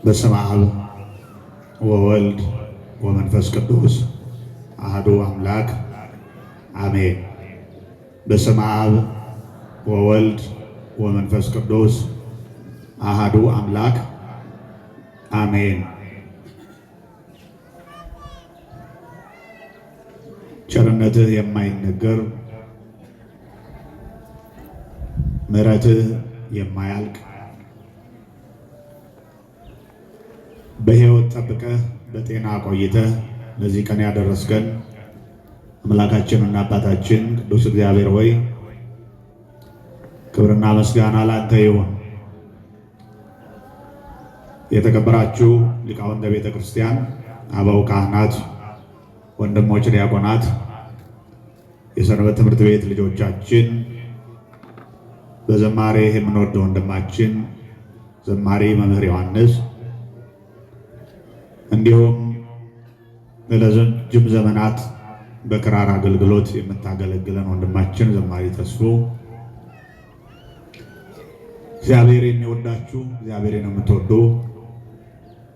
በስመ አብ ወወልድ ወመንፈስ ቅዱስ አሐዱ አምላክ አሜን። በስመ አብ ወወልድ ወመንፈስ ቅዱስ አሐዱ አምላክ አሜን። ቸርነትህ የማይነገር ምሕረትህ የማያልቅ በሕይወት ጠብቀህ በጤና ቆይተህ ለዚህ ቀን ያደረስከን አምላካችንና አባታችን ቅዱስ እግዚአብሔር ሆይ ክብርና ምስጋና ላንተ ይሁን። የተከበራችሁ ሊቃውንተ ቤተ ክርስቲያን፣ አበው ካህናት፣ ወንድሞች ዲያቆናት፣ የሰንበት ትምህርት ቤት ልጆቻችን፣ በዘማሬ የምንወደው ወንድማችን ዘማሪ መምህር ዮሐንስ፣ እንዲሁም ለረጅም ዘመናት በክራር አገልግሎት የምታገለግለን ወንድማችን ዘማሪ ተስፉ፣ እግዚአብሔር የሚወዳችሁ እግዚአብሔርን የምትወዱ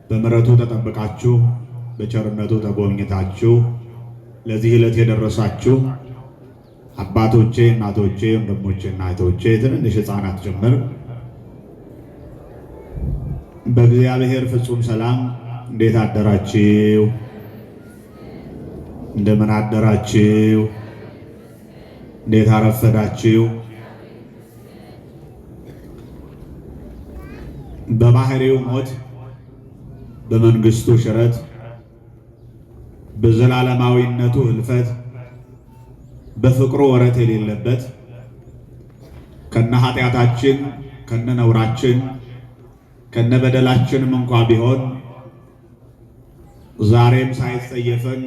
በምሕረቱ ተጠብቃችሁ በቸርነቱ ተጎብኝታችሁ ለዚህ ዕለት የደረሳችሁ አባቶቼ፣ እናቶቼ፣ ወንድሞቼ እና እህቶቼ ትንንሽ ሕፃናት ጭምር በእግዚአብሔር ፍጹም ሰላም እንዴት አደራችሁ? እንደምን አደራችሁ? እንዴት አረፈዳችሁ? በባህሪው ሞት በመንግስቱ ሽረት በዘላለማዊነቱ ህልፈት በፍቅሩ ወረት የሌለበት ከነ ኃጢአታችን ከነ ነውራችን ከነ በደላችንም እንኳ ቢሆን ዛሬም ሳይጸየፈን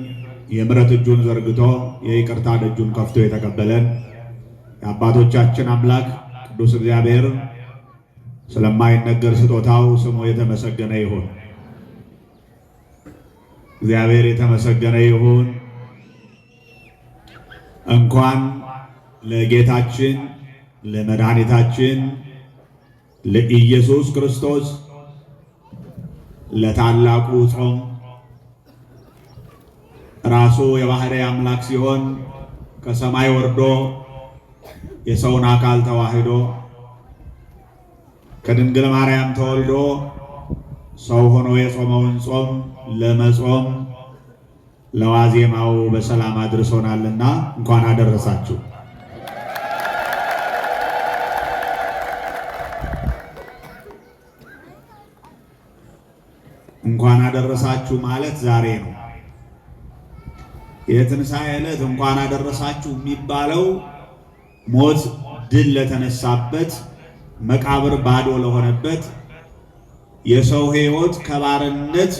የምሕረት እጁን ዘርግቶ የይቅርታ ደጁን ከፍቶ የተቀበለን የአባቶቻችን አምላክ ቅዱስ እግዚአብሔር ስለማይነገር ስጦታው ስሙ የተመሰገነ ይሁን። እግዚአብሔር የተመሰገነ ይሁን። እንኳን ለጌታችን ለመድኃኒታችን ለኢየሱስ ክርስቶስ ለታላቁ ጾም ራሱ የባህሪ አምላክ ሲሆን ከሰማይ ወርዶ የሰውን አካል ተዋህዶ ከድንግል ማርያም ተወልዶ ሰው ሆኖ የጾመውን ጾም ለመጾም ለዋዜማው በሰላም አድርሶናልና እንኳን አደረሳችሁ። እንኳን አደረሳችሁ ማለት ዛሬ ነው። የትንሣኤ ዕለት እንኳን አደረሳችሁ የሚባለው ሞት ድል ለተነሳበት፣ መቃብር ባዶ ለሆነበት፣ የሰው ሕይወት ከባርነት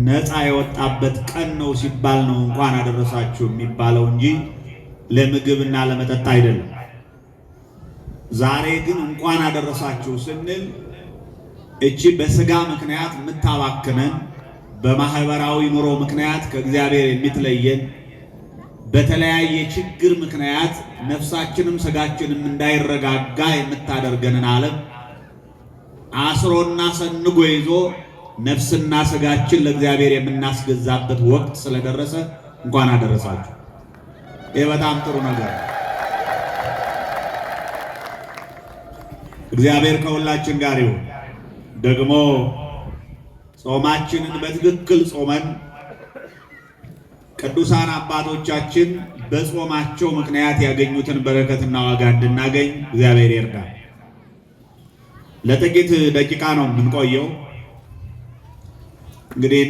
ነፃ የወጣበት ቀን ነው ሲባል ነው እንኳን አደረሳችሁ የሚባለው እንጂ ለምግብና ለመጠጥ አይደለም። ዛሬ ግን እንኳን አደረሳችሁ ስንል እቺ በስጋ ምክንያት የምታባክነን፣ በማህበራዊ ኑሮ ምክንያት ከእግዚአብሔር የምትለየን፣ በተለያየ ችግር ምክንያት ነፍሳችንም ስጋችንም እንዳይረጋጋ የምታደርገንን ዓለም አስሮና ሰንጎ ይዞ ነፍስና ስጋችን ለእግዚአብሔር የምናስገዛበት ወቅት ስለደረሰ እንኳን አደረሳችሁ። ይህ በጣም ጥሩ ነገር። እግዚአብሔር ከሁላችን ጋር ይሁን። ደግሞ ጾማችንን በትክክል ጾመን ቅዱሳን አባቶቻችን በጾማቸው ምክንያት ያገኙትን በረከትና ዋጋ እንድናገኝ እግዚአብሔር ይርዳል። ለጥቂት ደቂቃ ነው የምንቆየው። እንግዲህ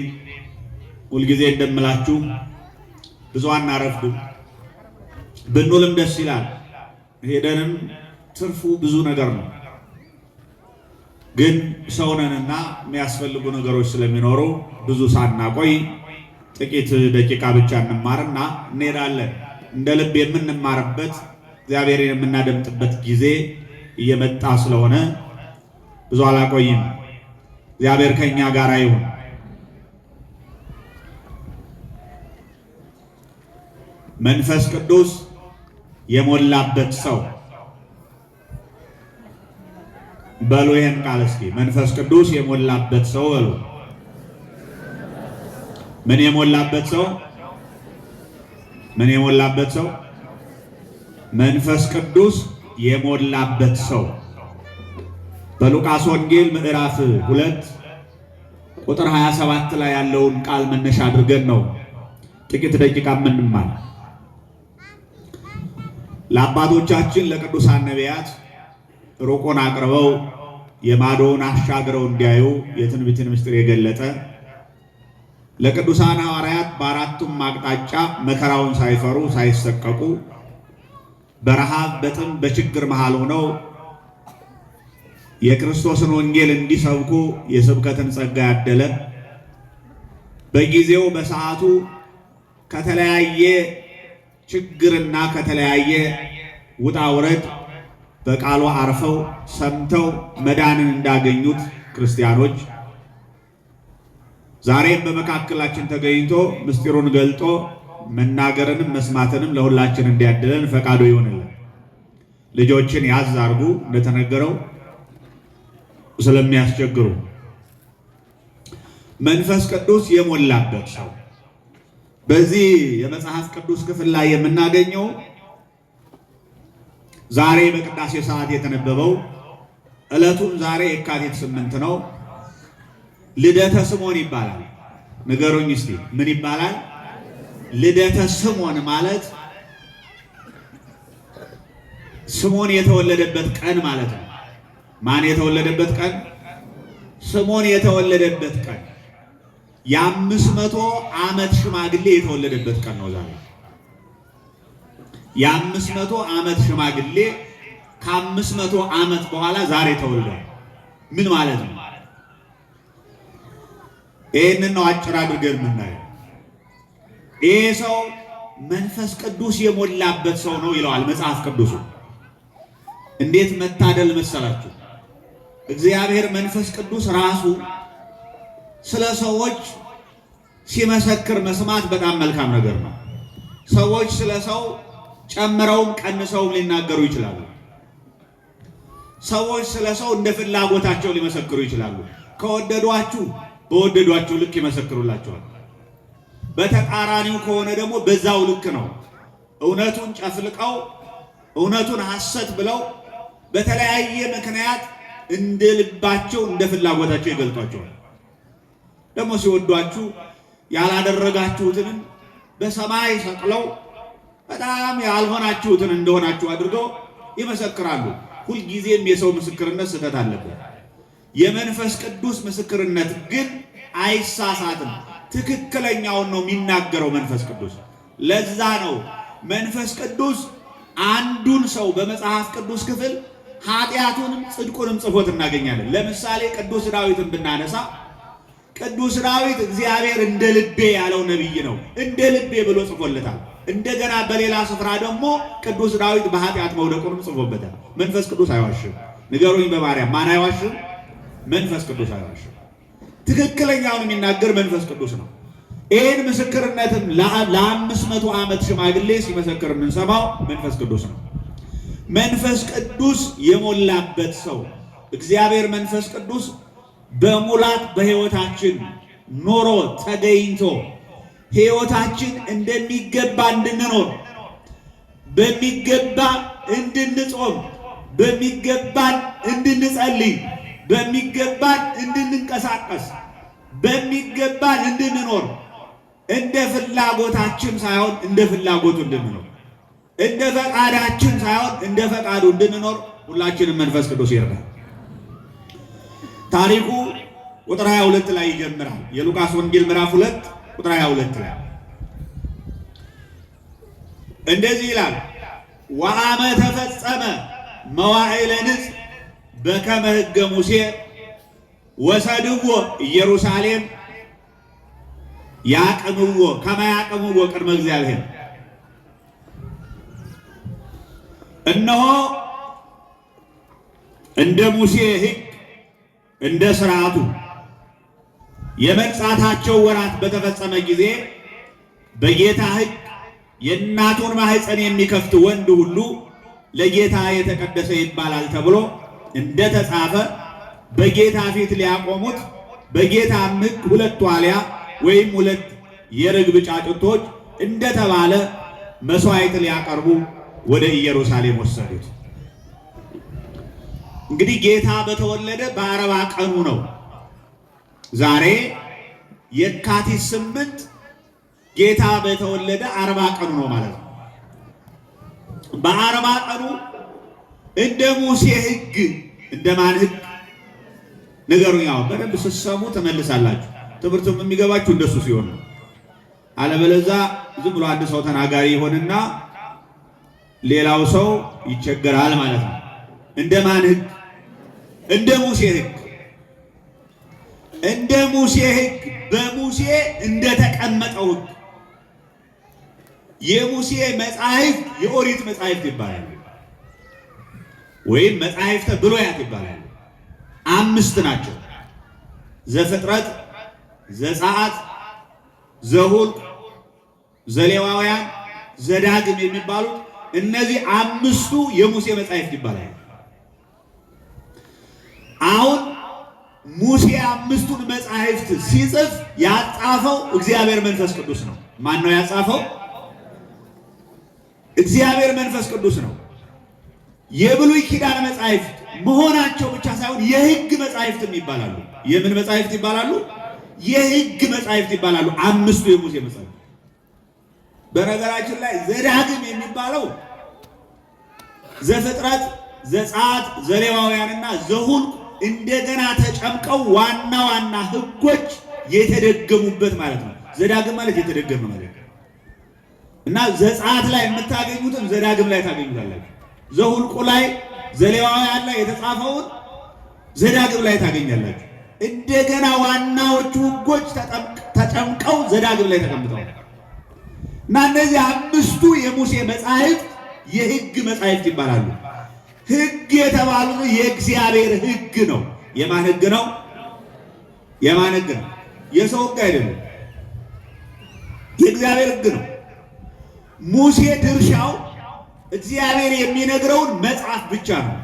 ሁልጊዜ እንደምላችሁ ብዙ አናረፍድም፣ ብንውልም ደስ ይላል፣ ሄደንም ትርፉ ብዙ ነገር ነው። ግን ሰውነንና የሚያስፈልጉ ነገሮች ስለሚኖሩ ብዙ ሳናቆይ ጥቂት ደቂቃ ብቻ እንማርና እንሄዳለን። እንደ ልብ የምንማርበት እግዚአብሔርን የምናደምጥበት ጊዜ እየመጣ ስለሆነ ብዙ አላቆይም። እግዚአብሔር ከኛ ጋር ይሁን። መንፈስ ቅዱስ የሞላበት ሰው በሉ። ይህን ቃል እስኪ መንፈስ ቅዱስ የሞላበት ሰው በሉ። ምን የሞላበት ሰው? ምን የሞላበት ሰው? መንፈስ ቅዱስ የሞላበት ሰው። በሉቃስ ወንጌል ምዕራፍ 2 ቁጥር 27 ላይ ያለውን ቃል መነሻ አድርገን ነው ጥቂት ደቂቃ የምንማር። ለአባቶቻችን ለቅዱሳን ነቢያት ሩቁን አቅርበው የማዶውን አሻግረው እንዲያዩ የትንቢትን ምስጢር የገለጠ ለቅዱሳን ሐዋርያት በአራቱም አቅጣጫ መከራውን ሳይፈሩ ሳይሰቀቁ በረሃብ በጥም በችግር መሃል ሆነው የክርስቶስን ወንጌል እንዲሰብኩ የስብከትን ጸጋ ያደለ በጊዜው በሰዓቱ ከተለያየ ችግርና ከተለያየ ውጣ ውረድ በቃሉ አርፈው ሰምተው መዳንን እንዳገኙት ክርስቲያኖች ዛሬም በመካከላችን ተገኝቶ ምስጢሩን ገልጦ መናገርንም መስማትንም ለሁላችን እንዲያድለን ፈቃዱ ይሆንልን። ልጆችን ያዝ አድርጉ እንደተነገረው ስለሚያስቸግሩ። መንፈስ ቅዱስ የሞላበት ሰው በዚህ የመጽሐፍ ቅዱስ ክፍል ላይ የምናገኘው ዛሬ በቅዳሴ ሰዓት የተነበበው ዕለቱም ዛሬ የካቲት 8 ነው። ልደተ ስምዖን ይባላል። ንገሩኝ እስቲ ምን ይባላል? ልደተ ስምዖን ማለት ስምዖን የተወለደበት ቀን ማለት ነው። ማን የተወለደበት ቀን? ስምዖን የተወለደበት ቀን። የ500 ዓመት ሽማግሌ የተወለደበት ቀን ነው ዛሬ። የ500 ዓመት ሽማግሌ ከ500 ዓመት በኋላ ዛሬ ተወልዷል። ምን ማለት ነው? ይህንን ነው አጭር አድርገን የምናየው። ይህ ሰው መንፈስ ቅዱስ የሞላበት ሰው ነው ይለዋል መጽሐፍ ቅዱሱ። እንዴት መታደል መሰላችሁ! እግዚአብሔር መንፈስ ቅዱስ ራሱ ስለ ሰዎች ሲመሰክር መስማት በጣም መልካም ነገር ነው። ሰዎች ስለ ሰው ጨምረውም ቀንሰውም ሊናገሩ ይችላሉ። ሰዎች ስለ ሰው እንደ ፍላጎታቸው ሊመሰክሩ ይችላሉ። ከወደዷችሁ በወደዷችሁ ልክ ይመሰክሩላችኋል። በተቃራኒው ከሆነ ደግሞ በዛው ልክ ነው። እውነቱን ጨፍልቀው እውነቱን ሐሰት ብለው በተለያየ ምክንያት እንደ ልባቸው እንደ ፍላጎታቸው ይገልጧቸዋል። ደግሞ ሲወዷችሁ ያላደረጋችሁትን በሰማይ ሰቅለው በጣም ያልሆናችሁትን እንደሆናችሁ አድርገው ይመሰክራሉ። ሁልጊዜም የሰው ምስክርነት ስህተት አለበት። የመንፈስ ቅዱስ ምስክርነት ግን አይሳሳትም። ትክክለኛውን ነው የሚናገረው መንፈስ ቅዱስ። ለዛ ነው መንፈስ ቅዱስ አንዱን ሰው በመጽሐፍ ቅዱስ ክፍል ኃጢአቱንም ጽድቁንም ጽፎት እናገኛለን። ለምሳሌ ቅዱስ ዳዊትን ብናነሳ ቅዱስ ዳዊት እግዚአብሔር እንደ ልቤ ያለው ነቢይ ነው። እንደ ልቤ ብሎ ጽፎለታል። እንደገና በሌላ ስፍራ ደግሞ ቅዱስ ዳዊት በኃጢአት መውደቁንም ጽፎበታል። መንፈስ ቅዱስ አይዋሽም። ንገሩኝ በማርያም ማን አይዋሽም? መንፈስ ቅዱስ አይዋሽም። ትክክለኛውን የሚናገር መንፈስ ቅዱስ ነው። ይህን ምስክርነትም ለ500 ዓመት ሽማግሌ ሲመሰክር የምንሰማው መንፈስ ቅዱስ ነው። መንፈስ ቅዱስ የሞላበት ሰው እግዚአብሔር መንፈስ ቅዱስ በሙላት በሕይወታችን ኖሮ ተገኝቶ ሕይወታችን እንደሚገባ እንድንኖር፣ በሚገባ እንድንጾም፣ በሚገባን እንድንጸልይ፣ በሚገባን እንድንንቀሳቀስ፣ በሚገባን እንድንኖር፣ እንደ ፍላጎታችን ሳይሆን እንደ ፍላጎቱ እንድንኖር፣ እንደ ፈቃዳችን ሳይሆን እንደ ፈቃዱ እንድንኖር ሁላችንም መንፈስ ቅዱስ ይርዳል። ታሪኩ ቁጥር 22 ላይ ይጀምራል። የሉቃስ ወንጌል ምዕራፍ 2 ቁጥር 22 ላይ እንደዚህ ይላል። ወአመ ተፈጸመ መዋዕለ ንጽሕ በከመ ሕገ ሙሴ ወሰድዎ ኢየሩሳሌም ያቅምዎ ከመ ያቅምዎ ቅድመ እግዚአብሔር። እነሆ እንደ ሙሴ ሕግ እንደ ሥርዓቱ የመንጻታቸው ወራት በተፈጸመ ጊዜ በጌታ ሕግ የእናቱን ማኅፀን የሚከፍት ወንድ ሁሉ ለጌታ የተቀደሰ ይባላል ተብሎ እንደተጻፈ በጌታ ፊት ሊያቆሙት በጌታም ሕግ 2 ዋልያ ወይም 2 የርግብ ጫጩቶች እንደተባለ መስዋዕት ሊያቀርቡ ወደ ኢየሩሳሌም ወሰዱት። እንግዲህ ጌታ በተወለደ በ40 ቀኑ ነው። ዛሬ የካቲት 8 ጌታ በተወለደ 40 ቀኑ ነው ማለት ነው። በ40 ቀኑ እንደ ሙሴ ሕግ እንደማን ሕግ ነገሩን ያው በደንብ ስትሰሙ ተመልሳላችሁ። ትምህርቱም የሚገባችሁ እንደሱ ሲሆን ነው። አለበለዚያ ዝም ብሎ አንድ ሰው ተናጋሪ ይሆንና ሌላው ሰው ይቸገራል ማለት ነው። እንደማን ሕግ? እንደ ሙሴ ሕግ። እንደ ሙሴ ሕግ በሙሴ እንደተቀመጠው ሕግ። የሙሴ መጻሕፍት የኦሪት መጻሕፍት ይባላሉ፣ ወይም መጻሕፍተ ብሉያት ይባላሉ። 5 ናቸው። ዘፍጥረት፣ ዘጸአት፣ ዘኍልቍ፣ ዘሌዋውያን፣ ዘዳግም የሚባሉት እነዚህ 5ቱ የሙሴ መጻሕፍት ይባላሉ። አሁን ሙሴ 5ቱን መጻሕፍት ሲጽፍ ያጻፈው እግዚአብሔር መንፈስ ቅዱስ ነው። ማን ነው ያጻፈው? እግዚአብሔር መንፈስ ቅዱስ ነው። የብሉይ ኪዳን መጻሕፍት መሆናቸው ብቻ ሳይሆን የሕግ መጻሕፍትም ይባላሉ። የምን መጻሕፍት ይባላሉ? የሕግ መጻሕፍት ይባላሉ 5ቱ የሙሴ መጻሕፍት። በነገራችን ላይ ዘዳግም የሚባለው ዘፍጥረት፣ ዘጸአት፣ ዘሌዋውያንና ዘኍልቍ እንደገና ተጨምቀው ዋና ዋና ሕጎች የተደገሙበት ማለት ነው። ዘዳግም ማለት የተደገመ ማለት ነው እና ዘጸአት ላይ የምታገኙትን ዘዳግም ላይ ታገኙታላችሁ። ዘኍልቍ ላይ፣ ዘሌዋውያን ላይ የተጻፈውን ዘዳግም ላይ ታገኛላችሁ። እንደገና ዋናዎቹ ሕጎች ተጨምቀው ዘዳግም ላይ ተቀምጠዋል እና እነዚህ 5ቱ የሙሴ መጻሕፍት የሕግ መጻሕፍት ይባላሉ። ሕግ የተባሉት የእግዚአብሔር ሕግ ነው። የማን ሕግ ነው? የማን ሕግ ነው? የሰው ሕግ አይደለም፣ የእግዚአብሔር ሕግ ነው። ሙሴ ድርሻው እግዚአብሔር የሚነግረውን መጽሐፍ ብቻ ነው።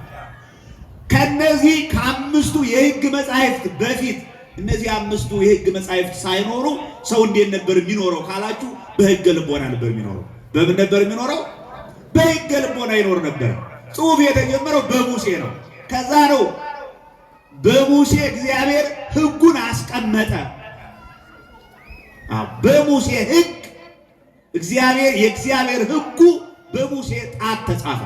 ከነዚህ ከ5ቱ የሕግ መጻሕፍት በፊት እነዚህ 5ቱ የሕግ መጻሕፍት ሳይኖሩ ሰው እንዴት ነበር የሚኖረው ካላችሁ፣ በሕገ ልቦና ነበር የሚኖረው። በምን ነበር የሚኖረው? በሕገ ልቦና ይኖር ነበር። ጽሑፍ የተጀመረው በሙሴ ነው። ከዛ ነው በሙሴ እግዚአብሔር ሕጉን አስቀመጠ። በሙሴ ሕግ እግዚአብሔር የእግዚአብሔር ሕጉ በሙሴ ጣት ተጻፈ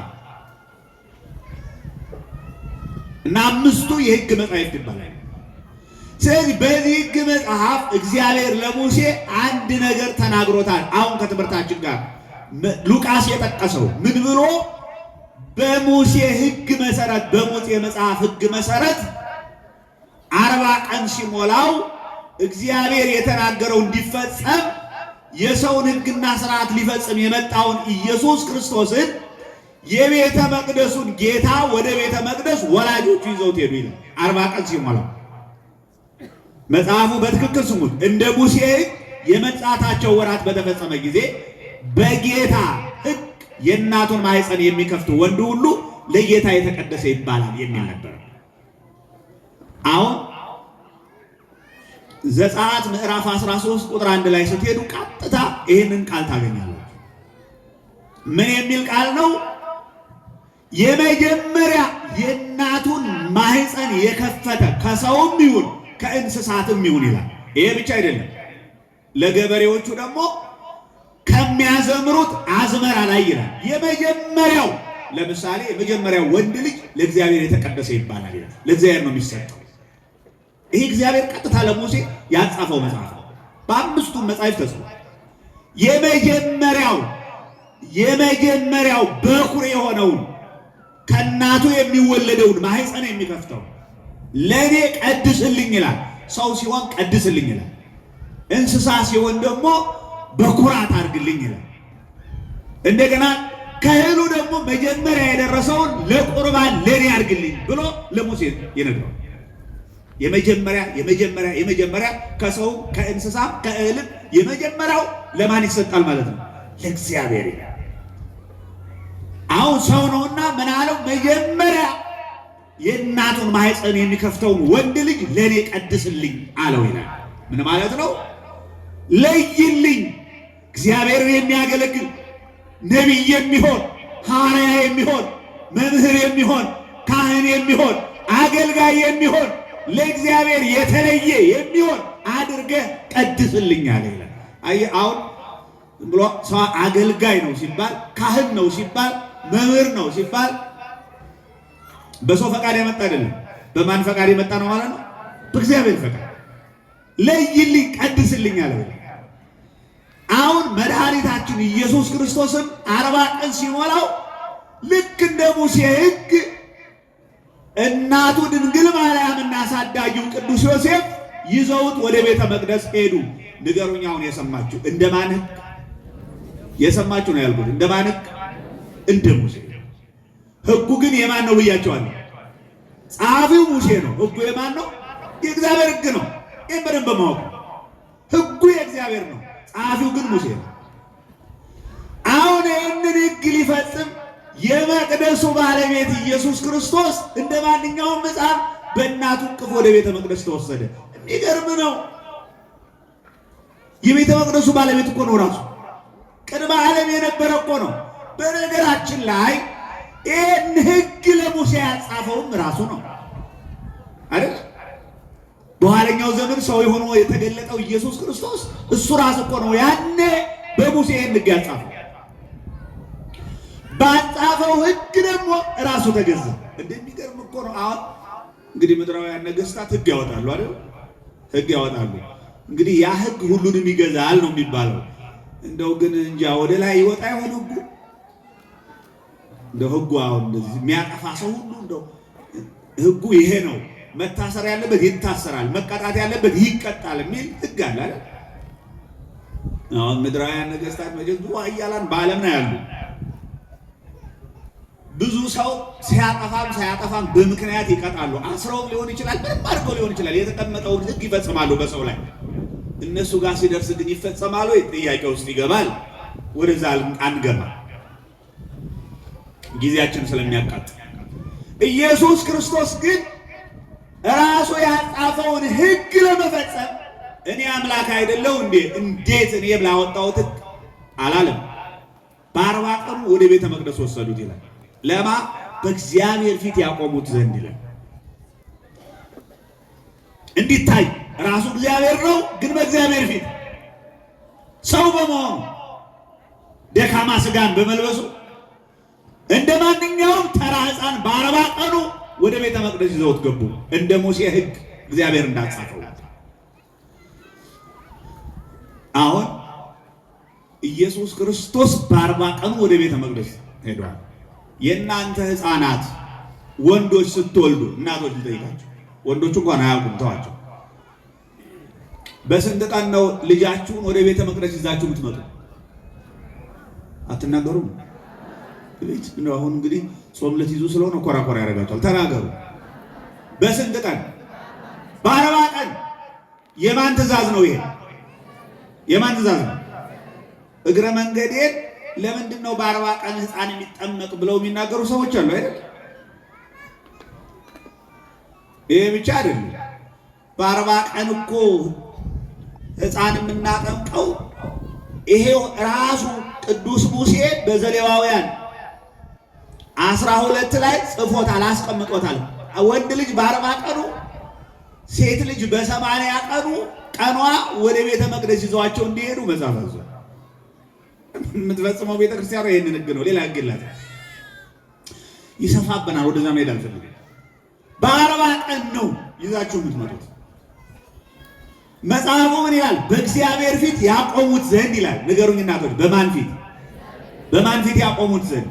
እና 5ቱ የሕግ መጻሕፍት ይባላል። ስለዚህ በዚህ ሕግ መጽሐፍ እግዚአብሔር ለሙሴ አንድ ነገር ተናግሮታል። አሁን ከትምህርታችን ጋር ሉቃስ የጠቀሰው ምን ብሎ? በሙሴ ሕግ መሰረት፣ በሙሴ መጽሐፍ ሕግ መሰረት 40 ቀን ሲሞላው እግዚአብሔር የተናገረው እንዲፈጸም የሰውን ሕግና ስርዓት ሊፈጽም የመጣውን ኢየሱስ ክርስቶስን የቤተ መቅደሱን ጌታ ወደ ቤተ መቅደስ ወላጆቹ ይዘውት ሄዱ ይላል። 40 ቀን ሲሞላው መጽሐፉ በትክክል ስሙት። እንደ ሙሴ ሕግ የመጻታቸው ወራት በተፈጸመ ጊዜ በጌታ ሕግ የእናቱን ማኅፀን የሚከፍቱ ወንድ ሁሉ ለጌታ የተቀደሰ ይባላል የሚል ነበር። አሁን ዘጸአት ምዕራፍ 13 ቁጥር 1 ላይ ስትሄዱ ቀጥታ ይህንን ቃል ታገኛላችሁ። ምን የሚል ቃል ነው? የመጀመሪያ የእናቱን ማኅፀን የከፈተ ከሰውም ይሁን ከእንስሳትም ይሁን ይላል። ይሄ ብቻ አይደለም፣ ለገበሬዎቹ ደግሞ ከሚያዘምሩት አዝመራ ላይ ይላል። የመጀመሪያው ለምሳሌ የመጀመሪያው ወንድ ልጅ ለእግዚአብሔር የተቀደሰ ይባላል ይላል። ለእግዚአብሔር ነው የሚሰጠው። ይሄ እግዚአብሔር ቀጥታ ለሙሴ ያጻፈው መጽሐፍ ነው። በ5ቱ መጻሕፍት ተጽፏል። የመጀመሪያው በኩር የሆነውን ከእናቱ የሚወለደውን ማኅፀን የሚከፍተው ለእኔ ቀድስልኝ ይላል። ሰው ሲሆን ቀድስልኝ ይላል። እንስሳ ሲሆን ደግሞ በኩራት አድርግልኝ ይላል። እንደገና ከእህሉ ደግሞ መጀመሪያ የደረሰውን ለቁርባን ለኔ አድርግልኝ ብሎ ለሙሴ ይነግረዋል። የመጀመሪያ ከሰው ከእንስሳ ከእህልም የመጀመሪያው ለማን ይሰጣል ማለት ነው? ለእግዚአብሔር ይላል። አሁን ሰው ነውና ምን አለው? መጀመሪያ የእናቱን ማኅፀን የሚከፍተውን ወንድ ልጅ ለኔ ቀድስልኝ አለው ይላል። ምን ማለት ነው? ለይልኝ። እግዚአብሔርን የሚያገለግል ነቢይ የሚሆን ሐዋርያ የሚሆን መምህር የሚሆን ካህን የሚሆን አገልጋይ የሚሆን ለእግዚአብሔር የተለየ የሚሆን አድርገህ ቀድስልኛል ይላል። አየህ አሁን ብሎ ሰው አገልጋይ ነው ሲባል፣ ካህን ነው ሲባል፣ መምህር ነው ሲባል በሰው ፈቃድ የመጣ አይደለም። በማን ፈቃድ የመጣ ነው ማለት ነው? በእግዚአብሔር ፈቃድ። ለይልኝ ቀድስልኝ አለ። አሁን መድኃኒታችን ኢየሱስ ክርስቶስን 40 ቀን ሲሞላው ልክ እንደ ሙሴ ሕግ እናቱ ድንግል ማርያምና አሳዳጊው ቅዱስ ዮሴፍ ይዘውት ወደ ቤተ መቅደስ ሄዱ። ንገሩኝ አሁን የሰማችሁ እንደማን ሕግ የሰማችሁ ነው ያልኩት? እንደማን ሕግ? እንደ ሙሴ። ሕጉ ግን የማን ነው ብያቸዋለሁ? ጸሐፊው ሙሴ ነው። ሕጉ የማን ነው? የእግዚአብሔር ሕግ ነው። ይህን በደንብ ማወቅ። ሕጉ የእግዚአብሔር ነው፣ ጸሐፊው ግን ሙሴ ነው። አሁን ይህንን ሕግ ሊፈጽም የመቅደሱ ባለቤት ኢየሱስ ክርስቶስ እንደ ማንኛውም ሕፃን በእናቱ እቅፍ ወደ ቤተ መቅደስ ተወሰደ። የሚገርም ነው። የቤተ መቅደሱ ባለቤት እኮ ነው ራሱ። ቅድመ ዓለም የነበረ እኮ ነው። በነገራችን ላይ ይህን ሕግ ለሙሴ ያጻፈውም ራሱ ነው አይደል? በኋለኛው ዘመን ሰው የሆነ የተገለጠው ኢየሱስ ክርስቶስ እሱ ራሱ እኮ ነው ያኔ በሙሴ ይህን ሕግ ያጻፈው። ባጻፈው ሕግ ደግሞ ራሱ ተገዛ። እንደሚገርም እኮ ነው። አሁን እንግዲህ ምድራውያን ነገስታት ሕግ ያወጣሉ አይደል? ሕግ ያወጣሉ። እንግዲህ ያ ሕግ ሁሉንም ይገዛል ነው የሚባለው። እንደው ግን እንጃ ወደ ላይ ይወጣ ይሆን ሕጉ? እንደው ሕጉ አሁን እንደዚህ የሚያጠፋ ሰው ሁሉ እንደው ሕጉ ይሄ ነው፣ መታሰር ያለበት ይታሰራል፣ መቀጣት ያለበት ይቀጣል የሚል ሕግ አለ አይደል? አሁን ምድራውያን ነገስታት መጀመሪያ ብዙ ኃያላን በዓለም ነው ያሉ። ብዙ ሰው ሲያጠፋም ሳያጠፋም በምክንያት ይቀጣሉ። አስረውም ሊሆን ይችላል፣ ምንም አድርገው ሊሆን ይችላል። የተቀመጠውን ሕግ ይፈጽማሉ በሰው ላይ። እነሱ ጋር ሲደርስ ግን ይፈጸማሉ? ጥያቄ ውስጥ ይገባል። ወደዛ አንገባ፣ ጊዜያችን ስለሚያቃጥል። ኢየሱስ ክርስቶስ ግን ራሱ ያጻፈውን ሕግ ለመፈጸም እኔ አምላክ አይደለሁ እንዴ እንዴት እኔ ላወጣሁት ሕግ አላለም። በ40 ቀኑ ወደ ቤተ መቅደስ ወሰዱት ይላል። ለማ በእግዚአብሔር ፊት ያቆሙት ዘንድ ይላል። እንዲታይ ራሱ እግዚአብሔር ነው፣ ግን በእግዚአብሔር ፊት ሰው በመሆኑ ደካማ ስጋን በመልበሱ እንደ ማንኛውም ተራ ሕፃን በ40 ቀኑ ወደ ቤተ መቅደስ ይዘውት ገቡ። እንደ ሙሴ ሕግ እግዚአብሔር እንዳጻፈው። አሁን ኢየሱስ ክርስቶስ በ40 ቀኑ ወደ ቤተ መቅደስ ሄዷል። የእናንተ ሕፃናት ወንዶች ስትወልዱ እናቶች ልጠይቃቸው፣ ወንዶቹ እንኳን አያውቁም ተዋቸው። በስንት ቀን ነው ልጃችሁን ወደ ቤተ መቅደስ ይዛችሁ የምትመጡ? አትናገሩም? አሁን እንግዲህ ጾም ልትይዙ ስለሆነ ኮራኮራ ያደርጋቸዋል። ተናገሩ። በስንት ቀን? በ40 ቀን። የማን ትእዛዝ ነው ይሄ? የማን ትእዛዝ ነው? እግረ መንገዴን ለምንድን ነው በ40 ቀን ሕፃን የሚጠመቅ ብለው የሚናገሩ ሰዎች አሉ አይደል? ይሄ ብቻ አይደለም። በ40 ቀን እኮ ሕፃን የምናጠምቀው ይሄው ራሱ ቅዱስ ሙሴ በዘሌዋውያን 12 ላይ ጽፎታል፣ አስቀምጦታል። ወንድ ልጅ በ40 ቀኑ፣ ሴት ልጅ በ80 ቀኑ ቀኗ ወደ ቤተ መቅደስ ይዘዋቸው እንዲሄዱ መጽሐፍ አዟል። የምትፈጽመው ቤተክርስቲያኑ ይህንን ሕግ ነው። ሌላ ሕግ የላትም። ይሰፋብናል። ወደዛ መሄድ አልፈልግም። በ40 ቀን ነው ይዛችሁ የምትመጡት። መጽሐፉ ምን ይላል? በእግዚአብሔር ፊት ያቆሙት ዘንድ ይላል። ንገሩኝ እናቶች፣ በማን ፊት? በማን ፊት ያቆሙት ዘንድ?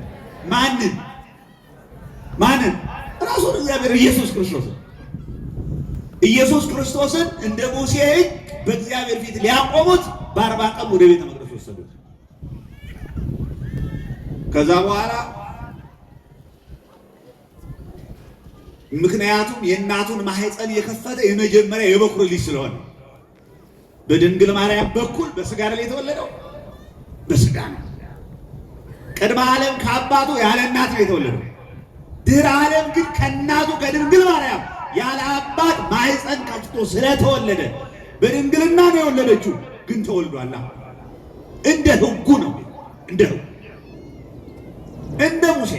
ማንን? ራሱን እግዚአብሔር ኢየሱስ ክርስቶስን። ኢየሱስ ክርስቶስን እንደ ሙሴ ሕግ በእግዚአብሔር ፊት ሊያቆሙት በ40 ቀን ወደ ቤተ መቅደስ ወሰዱት። ከዛ በኋላ ምክንያቱም የእናቱን ማህፀን የከፈተ የመጀመሪያ የበኩር ልጅ ስለሆነ በድንግል ማርያም በኩል በስጋ ላይ የተወለደው በስጋ ነው። ቅድመ ዓለም ከአባቱ ያለ እናት ነው የተወለደው። ድህረ ዓለም ግን ከእናቱ ከድንግል ማርያም ያለ አባት ማህፀን ከፍቶ ስለተወለደ በድንግልና ነው የወለደችው። ግን ተወልዷል። እንደ ሕጉ ነው። እንደ ሕጉ እንደ ሙሴ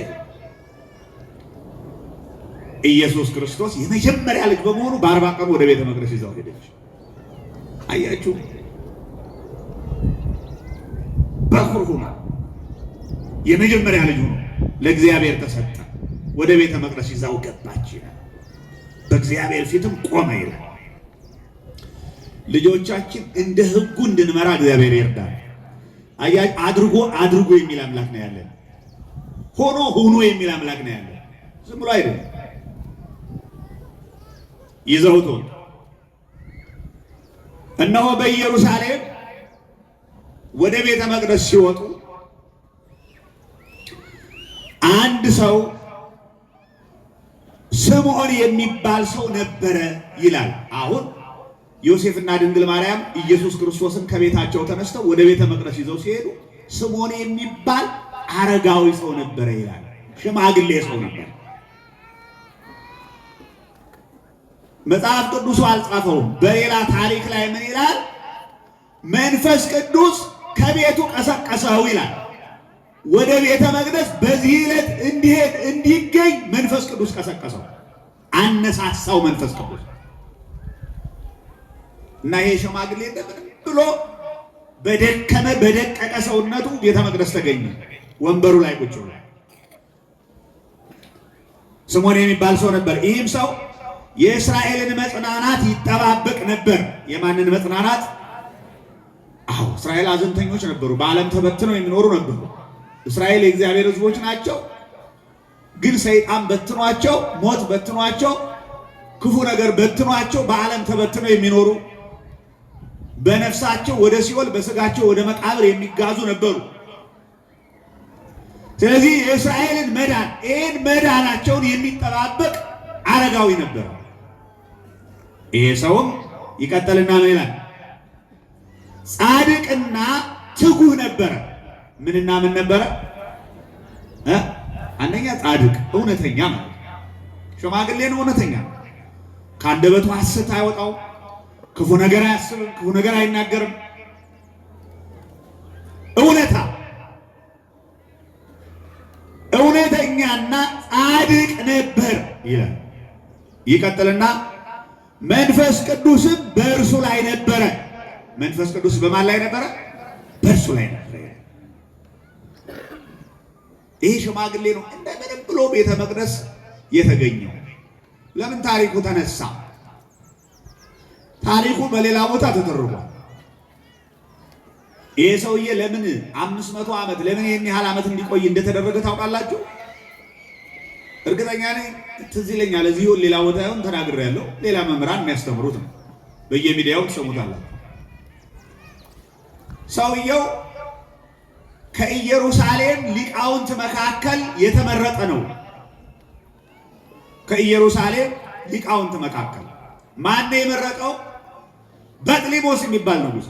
ኢየሱስ ክርስቶስ የመጀመሪያ ልጅ በመሆኑ በ40 ቀን ወደ ቤተ መቅደስ ይዛው ሄደች። አያችሁ፣ በኩር ሆኖ የመጀመሪያ ልጅ ሆኖ ለእግዚአብሔር ተሰጠ። ወደ ቤተ መቅደስ ይዛው ገባች ይላል። በእግዚአብሔር ፊትም ቆመ ይላል። ልጆቻችን እንደ ሕጉ እንድንመራ እግዚአብሔር ይርዳል። አድርጎ የሚል አምላክ ነው ያለን። ሆኖ የሚል አምላክ ነው ያለን። ዝም ብሎ አይደለም። ይዘውት ወጡ። እነሆ በኢየሩሳሌም ወደ ቤተ መቅደስ ሲወጡ አንድ ሰው ስምዖን የሚባል ሰው ነበረ ይላል። አሁን ዮሴፍና ድንግል ማርያም ኢየሱስ ክርስቶስን ከቤታቸው ተነስተው ወደ ቤተ መቅደስ ይዘው ሲሄዱ ስምዖን የሚባል አረጋዊ ሰው ነበረ ይላል። ሽማግሌ ሰው ነበር። መጽሐፍ ቅዱሱ አልጻፈውም። በሌላ ታሪክ ላይ ምን ይላል? መንፈስ ቅዱስ ከቤቱ ቀሰቀሰው ይላል። ወደ ቤተ መቅደስ በዚህ ዕለት እንዲገኝ መንፈስ ቅዱስ ቀሰቀሰው፣ አነሳሳው መንፈስ ቅዱስ እና ይሄ ሽማግሌ እንደምን ብሎ በደቀቀ ሰውነቱ ቤተ መቅደስ ተገኘ። ወንበሩ ላይ ቁጭ ብሎ ስምዖን የሚባል ሰው ነበር። ይህም ሰው የእስራኤልን መጽናናት ይጠባበቅ ነበር። የማንን መጽናናት? አዎ፣ እስራኤል አዘንተኞች ነበሩ። በዓለም ተበትነው የሚኖሩ ነበሩ። እስራኤል የእግዚአብሔር ሕዝቦች ናቸው። ግን ሰይጣን በትኗቸው፣ ሞት በትኗቸው፣ ክፉ ነገር በትኗቸው በዓለም ተበትነው የሚኖሩ በነፍሳቸው ወደ ሲኦል በስጋቸው ወደ መቃብር የሚጋዙ ነበሩ። ስለዚህ የእስራኤልን መዳን ይህን መዳናቸውን የሚጠባበቅ አረጋዊ ነበር። ይሄ ሰውም ይቀጥልና ምን ይላል? ጻድቅና ትጉህ ነበረ። ምንና ምን ነበረ? አንደኛ ጻድቅ፣ እውነተኛ ማለት ሽማግሌ ነው። እውነተኛ ከአንደበቱ ሐሰት አይወጣው፣ ክፉ ነገር አያስብም፣ ክፉ ነገር አይናገርም። እውነተኛና ጻድቅ ነበር ይላል። ይቀጥልና መንፈስ ቅዱስም በእርሱ ላይ ነበረ። መንፈስ ቅዱስ በማን ላይ ነበረ? በእርሱ ላይ ነበረ። ይህ ሽማግሌ ነው እንደምንም ብሎ ቤተ መቅደስ የተገኘው። ለምን ታሪኩ ተነሳ? ታሪኩ በሌላ ቦታ ተተርጓል። ይህ ሰውዬ ለምን 500 ዓመት ለምን ይህን ያህል ዓመት እንዲቆይ እንደተደረገ ታውቃላችሁ? እርግጠኛ ነኝ ትዝ ይለኛል። እዚሁ ሌላ ቦታ ይሁን ተናግሬያለሁ። ሌላ መምህራን የሚያስተምሩት ነው። በየሚዲያው ትሰሙታላችሁ። ሰውየው ከኢየሩሳሌም ሊቃውንት መካከል የተመረጠ ነው። ከኢየሩሳሌም ሊቃውንት መካከል ማን የመረጠው? በጥሊሞስ የሚባል ንጉሥ።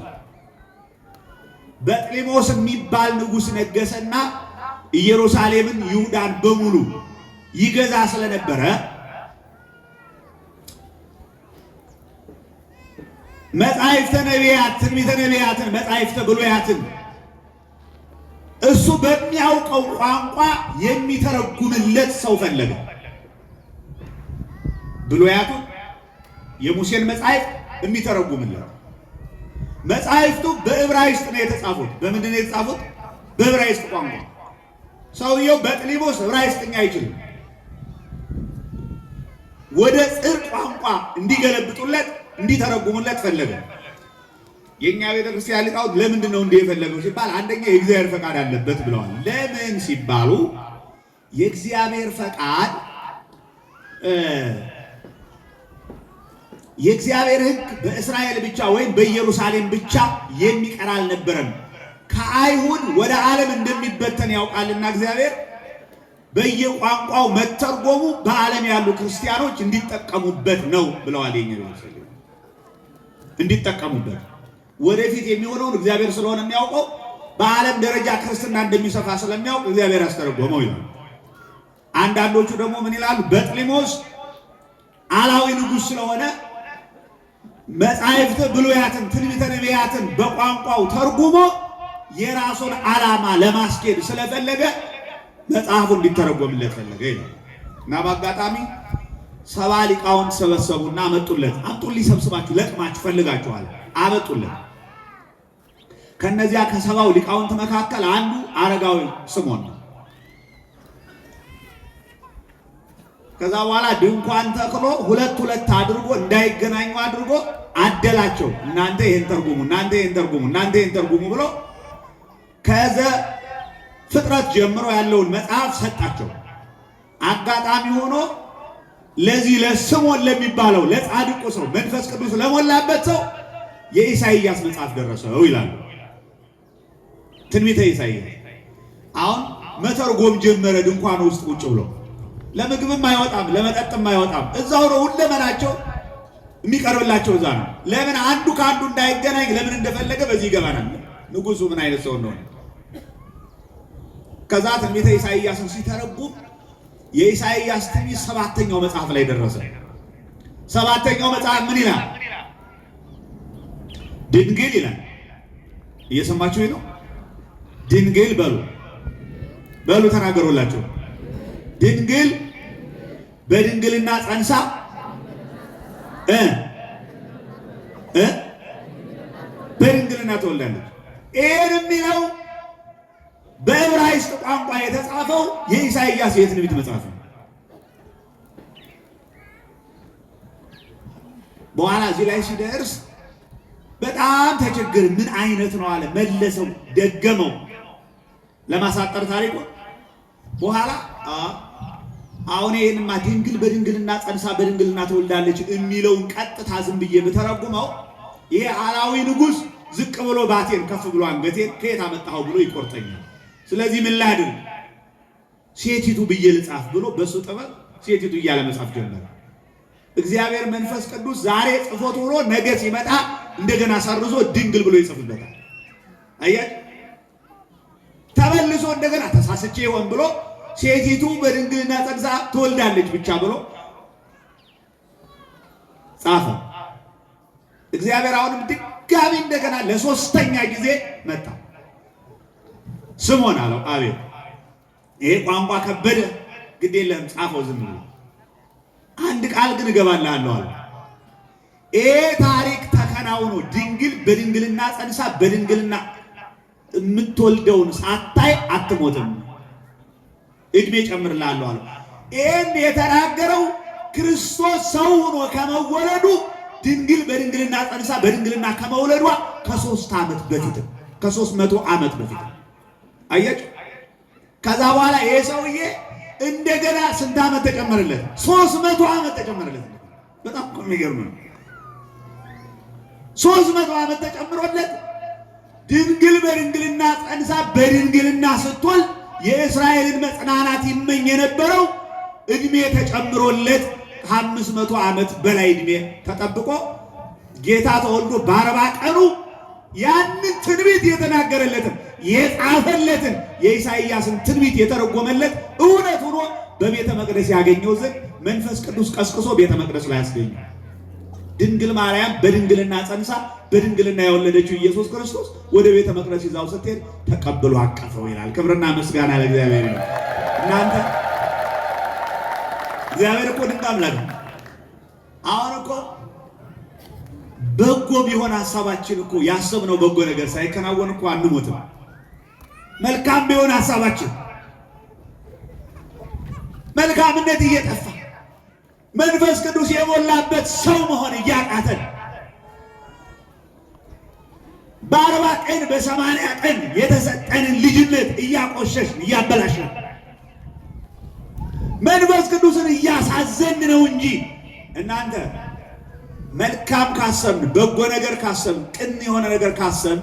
በጥሊሞስ የሚባል ንጉሥ ነገሰና ኢየሩሳሌምን ይሁዳን በሙሉ ይገዛ ስለነበረ መጻሕፍተ ነቢያት፣ ትንቢተ ነቢያትን፣ መጻሕፍተ ብሉያትን እሱ በሚያውቀው ቋንቋ የሚተረጉምለት ሰው ፈለገ። ብሉያቱን የሙሴን መጻሕፍት የሚተረጉምለት። መጻሕፍቱ በዕብራይስጥ ነው የተጻፉት። በምንድን ነው የተጻፉት? በዕብራይስጥ ቋንቋ። ሰውየው በጥሊሞስ ዕብራይስጥኛ አይችልም። ወደ ጽር ቋንቋ እንዲገለብጡለት እንዲተረጉሙለት ፈለገ። የኛ ቤተ ክርስቲያን ሊቃውንት ለምንድን ነው እንዲህ የፈለገው ሲባል አንደኛ የእግዚአብሔር ፈቃድ አለበት ብለዋል። ለምን ሲባሉ የእግዚአብሔር ፈቃድ የእግዚአብሔር ሕግ በእስራኤል ብቻ ወይም በኢየሩሳሌም ብቻ የሚቀር አልነበረም። ከአይሁድ ወደ ዓለም እንደሚበተን ያውቃልና እግዚአብሔር በየቋንቋው መተርጎሙ በዓለም ያሉ ክርስቲያኖች እንዲጠቀሙበት ነው ብለዋል። የኛ ቤተሰብ እንዲጠቀሙበት ወደፊት የሚሆነውን እግዚአብሔር ስለሆነ የሚያውቀው በዓለም ደረጃ ክርስትና እንደሚሰፋ ስለሚያውቅ እግዚአብሔር ያስተረጎመው ይላል። አንዳንዶቹ ደግሞ ምን ይላሉ? በጥሊሞስ አላዊ ንጉሥ ስለሆነ መጻሕፍተ ብሉያትን፣ ትንቢተ ነቢያት ነቢያትን በቋንቋው ተርጉሞ የራሱን ዓላማ ለማስኬድ ስለፈለገ መጽሐፉ እንዲተረጎምለት ፈለገ ይላል። እና በአጋጣሚ 70 ሊቃውንት ሰበሰቡና አመጡለት። አምጡልኝ ሰብስባችሁ ለቅማችሁ ፈልጋችኋል አመጡለት። ከነዚያ ከ70 ሊቃውንት መካከል አንዱ አረጋዊ ስምዖን ነው። ከዛ በኋላ ድንኳን ተክሎ ሁለት አድርጎ እንዳይገናኙ አድርጎ አደላቸው። እናንተ ይሄን ተርጉሙ፣ እናንተ ይሄን ተርጉሙ፣ እናንተ ይሄን ተርጉሙ ብሎ ከዘ ፍጥረት ጀምሮ ያለውን መጽሐፍ ሰጣቸው። አጋጣሚ ሆኖ ለዚህ ለስምዖን ለሚባለው ለጻድቁ ሰው መንፈስ ቅዱስ ለሞላበት ሰው የኢሳይያስ መጽሐፍ ደረሰው ይላሉ። ትንቢተ ኢሳይያስ አሁን መተርጎም ጀመረ። ድንኳን ውስጥ ቁጭ ብሎ ለምግብም አይወጣም ለመጠጥም አይወጣም። እዛው ነው ሁለመናቸው የሚቀርብላቸው እዛ ነው። ለምን አንዱ ከአንዱ እንዳይገናኝ ለምን እንደፈለገ በዚህ ይገባናል። ንጉሱ ምን አይነት ሰው እንደሆነ። ከዛ ትንቢተ ኢሳይያስን ሲተረጉም የኢሳይያስ ትንቢት 7ኛው መጽሐፍ ላይ ደረሰ። 7ኛው መጽሐፍ ምን ይላል? ድንግል ይላል። እየሰማችሁ ነው? ድንግል በሉ ተናገሩላችሁ። ድንግል በድንግልና ጸንሳ በድንግልና ተወልዳለች። ይሄን የሚለው በዕብራይስጥ ቋንቋ የተጻፈው የኢሳይያስ የትንቢት መጽሐፍ ነው። በኋላ እዚህ ላይ ሲደርስ በጣም ተቸገረ። ምን አይነት ነው አለ። መለሰው፣ ደገመው ለማሳጠር ታሪኩ። በኋላ አሁን ይሄንማ ድንግል በድንግልና ጸንሳ በድንግልና ተወልዳለች የሚለውን ቀጥታ ዝም ብዬ ብተረጉመው ይሄ አላዊ ንጉሥ ዝቅ ብሎ ባቴን ከፍ ብሎ አንገቴን ከየት አመጣኸው ብሎ ይቆርጠኛል። ስለዚህ ምን ላድርግ? ሴቲቱ ብዬ ልጻፍ ብሎ በሱ ጥበብ ሴቲቱ እያለ መጻፍ ጀመረ። እግዚአብሔር መንፈስ ቅዱስ ዛሬ ጽፎት ሆኖ ነገ ሲመጣ እንደገና ሰርዞ ድንግል ብሎ ይጽፍበታል። አያት ተመልሶ እንደገና ተሳስቼ ይሆን ብሎ ሴቲቱ በድንግልና ጸንሳ ትወልዳለች ብቻ ብሎ ጻፈ። እግዚአብሔር አሁንም ድጋሚ እንደገና ለ3ኛ ጊዜ መጣ። ስምዖን አለው። አቤት። ይሄ ቋንቋ ከበደ፣ ግድ የለም ጻፈው ዝም ብሎ። አንድ ቃል ግን እገባልሃለሁ አለ። ይሄ ታሪክ ተከናውኖ ድንግል በድንግልና ጸንሳ በድንግልና የምትወልደውን ሳታይ አትሞትም፣ እድሜ ጨምርልሃለሁ አለ። ይሄን የተናገረው ክርስቶስ ሰው ሆኖ ከመወለዱ ድንግል በድንግልና ጸንሳ በድንግልና ከመውለዷ ከ3 ዓመት በፊት ከ300 ዓመት በፊት አያችሁ። ከዛ በኋላ ይሄ ሰውዬ እንደገና ስንት ዓመት ተጨመረለት? 300 ዓመት ተጨመረለት። በጣም የሚገርም ነው። 300 ዓመት ተጨምሮለት ድንግል በድንግልና ጸንሳ በድንግልና ስትወልድ የእስራኤልን መጽናናት ይመኝ የነበረው እድሜ ተጨምሮለት 500 ዓመት በላይ እድሜ ተጠብቆ ጌታ ተወልዶ በ40 ቀኑ ያንን ትንቢት የተናገረለትን የጻፈለትን የኢሳይያስን ትንቢት የተረጎመለት እውነት ሆኖ በቤተ መቅደስ ያገኘው ዘንድ መንፈስ ቅዱስ ቀስቅሶ ቤተ መቅደስ ላይ ያስገኘ። ድንግል ማርያም በድንግልና ጸንሳ በድንግልና የወለደችው ኢየሱስ ክርስቶስ ወደ ቤተ መቅደስ ይዛው ስትሄድ ተቀብሎ አቀፈው ይላል። ክብርና ምስጋና ለእግዚአብሔር ነው። እናንተ እግዚአብሔር እኮ ድንቅ አምላክ ነው። አሁን እኮ በጎ ቢሆን ሐሳባችን እኮ ያሰብነው በጎ ነገር ሳይከናወን እኮ አንሞትም። መልካም ቢሆን ሐሳባችን መልካምነት እየጠፋ መንፈስ ቅዱስ የሞላበት ሰው መሆን እያቃተን በ40 ቀን በ80 ቀን የተሰጠንን ልጅነት እያቆሸሽን እያበላሽን መንፈስ ቅዱስን እያሳዘን ነው እንጂ እናንተ መልካም ካሰብን በጎ ነገር ካሰብን ቅን የሆነ ነገር ካሰብን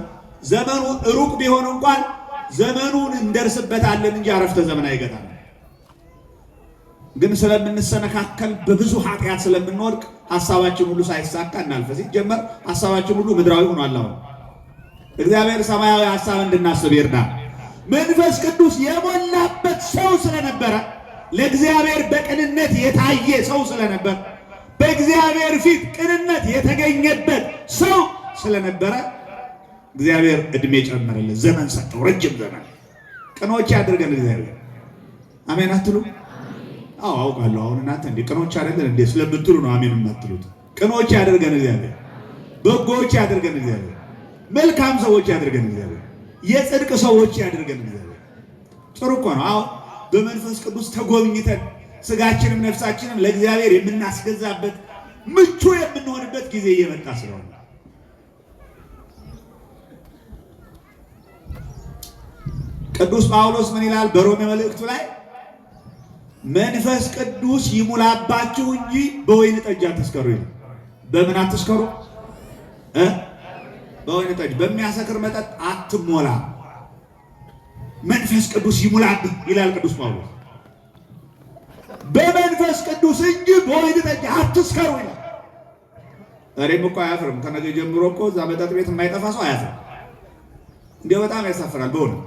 ዘመኑ ሩቅ ቢሆን እንኳን ዘመኑን እንደርስበታለን እንጂ አረፍተ ዘመን አይገታም። ግን ስለምንሰነካከል በብዙ ኃጢአት ስለምንወድቅ ሐሳባችን ሁሉ ሳይሳካ እናልፈ። ሲጀመር ሐሳባችን ሁሉ ምድራዊ ሆኗል። አሁን እግዚአብሔር ሰማያዊ ሐሳብ እንድናስብ ይርዳል። መንፈስ ቅዱስ የሞላበት ሰው ስለነበረ ለእግዚአብሔር በቅንነት የታየ ሰው ስለነበረ በእግዚአብሔር ፊት ቅንነት የተገኘበት ሰው ስለነበረ እግዚአብሔር እድሜ ጨመረለት፣ ዘመን ሰጠው፣ ረጅም ዘመን። ቅኖች ያድርገን እግዚአብሔር። አሜን አትሉ? አዎ አውቃለሁ። አሁን እናንተ እንደ ቅኖች አይደለን እንደ ስለምትሉ ነው አሜን የማትሉት። ቅኖች ያድርገን እግዚአብሔር። በጎች ያድርገን እግዚአብሔር። መልካም ሰዎች ያድርገን እግዚአብሔር። የጽድቅ ሰዎች ያድርገን እግዚአብሔር። ጥሩ እኮ ነው። አዎ በመንፈስ ቅዱስ ተጎብኝተን ስጋችንም ነፍሳችንም ለእግዚአብሔር የምናስገዛበት ምቹ የምንሆንበት ጊዜ እየመጣ ስለሆነ ቅዱስ ጳውሎስ ምን ይላል በሮሜ መልእክቱ ላይ? መንፈስ ቅዱስ ይሙላባችሁ እንጂ በወይን ጠጅ አትስከሩ ይላል። በምን አትስከሩ? በወይን ጠጅ፣ በሚያሰክር መጠጥ አትሞላ። መንፈስ ቅዱስ ይሙላብህ ይላል ቅዱስ ጳውሎስ። በመንፈስ ቅዱስ እንጂ በወይን ጠጅ አትስከሩ ይላል። ዛሬም እኮ አያፍርም። ከነገ ጀምሮ እኮ እዛ መጠጥ ቤት የማይጠፋ ሰው አያፍርም። እንዲያው በጣም ያሳፍራል በእውነት።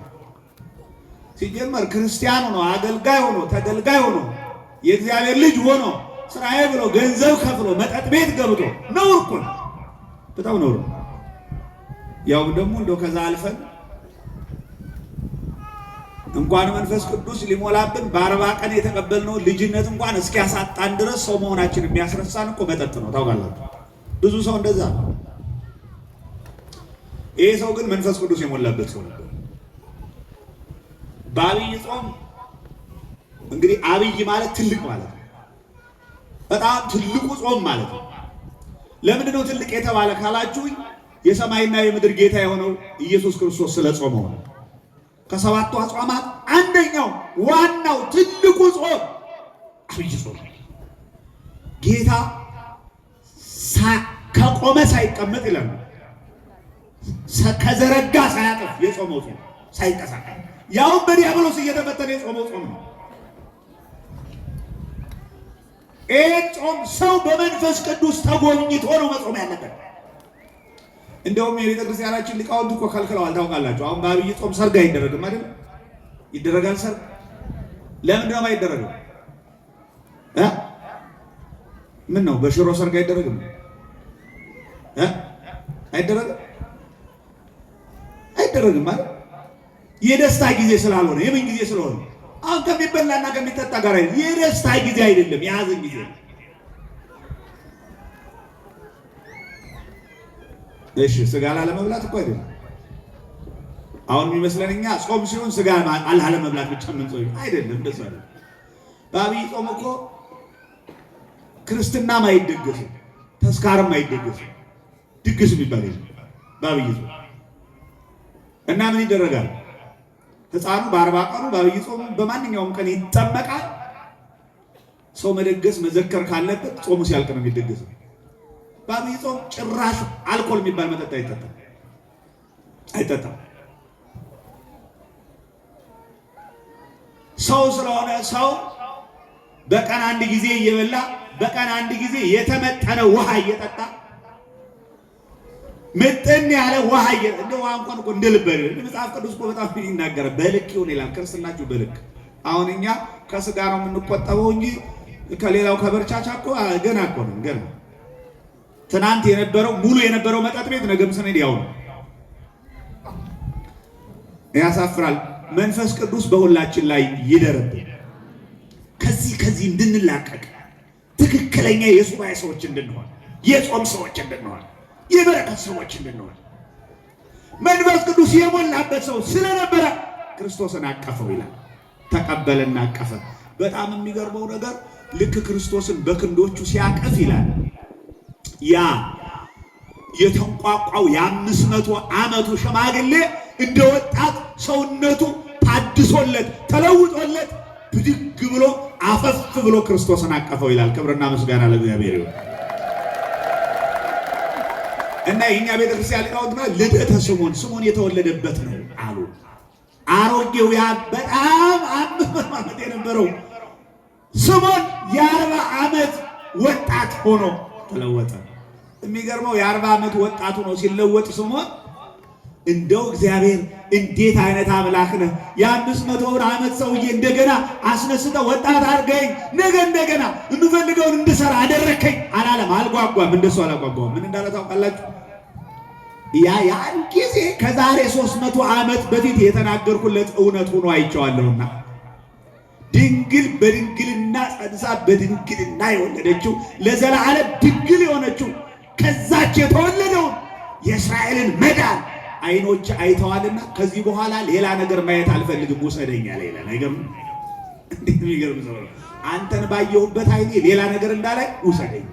ሲጀመር ክርስቲያን ሆኖ አገልጋይ ሆኖ ተገልጋይ ሆኖ የእግዚአብሔር ልጅ ሆኖ ስራዬ ብሎ ገንዘብ ከፍሎ መጠጥ ቤት ገብቶ ነውር እኮ ነው፣ በጣም ነውር። ያው ደግሞ እንደው ከዛ አልፈን እንኳን መንፈስ ቅዱስ ሊሞላብን በ40 ቀን የተቀበልነው ልጅነት እንኳን እስኪያሳጣን ድረስ ሰው መሆናችን የሚያስረሳን እኮ መጠጥ ነው። ታውቃላችሁ፣ ብዙ ሰው እንደዛ ነው። ይሄ ሰው ግን መንፈስ ቅዱስ የሞላበት ሰው ነበር። በአብይ ጾም እንግዲህ አብይ ማለት ትልቅ ማለት ነው። በጣም ትልቁ ጾም ማለት ነው። ለምንድን ነው ትልቅ የተባለ ካላችሁኝ የሰማይና የምድር ጌታ የሆነው ኢየሱስ ክርስቶስ ስለ ጾመው ነው። ከሰባቱ አጽዋማት አንደኛው ዋናው ትልቁ ጾም አብይ ጾም። ጌታ ከቆመ ሳይቀመጥ ይላል፣ ከዘረጋ ሳያጠፍ የጾመው ጾም ሳይንቀሳቀስ፣ ያው በዲያብሎስ እየተፈተነ የጾመው ጾም ነው። ይህ ጾም ሰው በመንፈስ ቅዱስ ተጎብኝቶ ነው መጾም ያለበት። እንደውም የቤተ ክርስቲያናችን ሊቃውንት እኮ ከልክለዋል። ታውቃላችሁ፣ አሁን በአብይ ጾም ሰርግ አይደረግም አይደል? ይደረጋል ሰርግ። ለምንድን ነው አይደረግም? ምን ነው በሽሮ ሰርግ አይደረግም? አይደረግም አይደረግም ማለት የደስታ ጊዜ ስላልሆነ፣ የምን ጊዜ ስለሆነ? አሁን ከሚበላና ከሚጠጣ ጋር አይደለም። የደስታ ጊዜ አይደለም፣ የሐዘን ጊዜ ነው። እሺ ስጋ ላለመብላት እኮ አይደለም። አሁን የሚመስለን እኛ ጾም ሲሆን ስጋ ላለመብላት ብቻ ምን ጾም አይደለም፣ እንደዛ አይደለም። በአብይ ጾም እኮ ክርስትናም አይደገስም፣ ተስካርም አይደገስም፣ ድግስ የሚባል የለም በአብይ ጾም። እና ምን ይደረጋል? ሕፃኑ በ40 ቀኑ በአብይ ጾም በማንኛውም ቀን ይጠመቃል። ሰው መደገስ መዘከር ካለበት ጾሙ ሲያልቅ ነው የሚደገሰው። በአብይ ጾም ጭራሽ አልኮል የሚባል መጠጥ አይጠጣም። ሰው ስለሆነ ሰው በቀን አንድ ጊዜ እየበላ በቀን አንድ ጊዜ የተመጠነ ውሃ እየጠጣ ምጥን ያለ ውሃ እንደ ውሃ እንኳን እኮ እንደ ልብ አይደለም። መጽሐፍ ቅዱስ እኮ በጣም ይናገራል። በልክ ይሁን ይላል። ክርስትናችሁ በልክ። አሁን እኛ ከስጋ ነው የምንቆጠበው እንጂ ከሌላው ከበርቻቻ እኮ ገና እኮ ነው ገና። ትናንት የነበረው ሙሉ የነበረው መጠጥ ቤት ነገም ስንሄድ ያው ነው። ያሳፍራል። መንፈስ ቅዱስ በሁላችን ላይ ይደርብን። ከዚህ እንድንላቀቅ ትክክለኛ የሱባኤ ሰዎች እንድንሆን፣ የጾም ሰዎች እንድንሆን፣ የበረከት ሰዎች እንድንሆን መንፈስ ቅዱስ የሞላበት ሰው ስለነበረ ክርስቶስን አቀፈው ይላል። ተቀበለና አቀፈ። በጣም የሚገርመው ነገር ልክ ክርስቶስን በክንዶቹ ሲያቀፍ ይላል ያ የተንቋቋው የ500 ዓመቱ ሽማግሌ እንደ ወጣት ሰውነቱ ታድሶለት ተለውጦለት ብድግ ብሎ አፈፍ ብሎ ክርስቶስን አቀፈው ይላል። ክብርና ምስጋና ለእግዚአብሔር ይሁን። እና የኛ ቤተክርስቲያን ሊቃውንት ልደተ ስምዖን የተወለደበት ነው አሉ። አሮጌው ያ በጣም 500 ዓመት የነበረው ስምዖን የ40 ዓመት ወጣት ሆኖ ተለወጠ። የሚገርመው የ40 ዓመት ወጣት ሆኖ ሲለወጥ ስምዖን እንደው እግዚአብሔር እንዴት አይነት አምላክ ነህ! የ500 ዓመት ሰውዬ እንደገና አስነስተህ ወጣት አድርገኝ፣ ነገ እንደገና የምፈልገውን እንድሰራ አደረከኝ አላለም። አልጓጓም፣ እንደሱ አላጓጓም። ምን እንዳለ ታውቃላችሁ? ያን ጊዜ ከዛሬ 300 ዓመት በፊት የተናገርኩለት እውነት ሆኖ አይቼዋለሁና ድንግል በድንግልና ጸንሳ በድንግልና የወለደችው ለዘላለም ድንግል የሆነችው ከዛች የተወለደው የእስራኤልን መዳን አይኖች አይተዋልና ከዚህ በኋላ ሌላ ነገር ማየት አልፈልግም ውሰደኛ ሌላ ነገር እንዴት የሚገርም ሰው ነው። አንተን ባየሁበት አይኔ ሌላ ነገር እንዳላይ ውሰደኝ።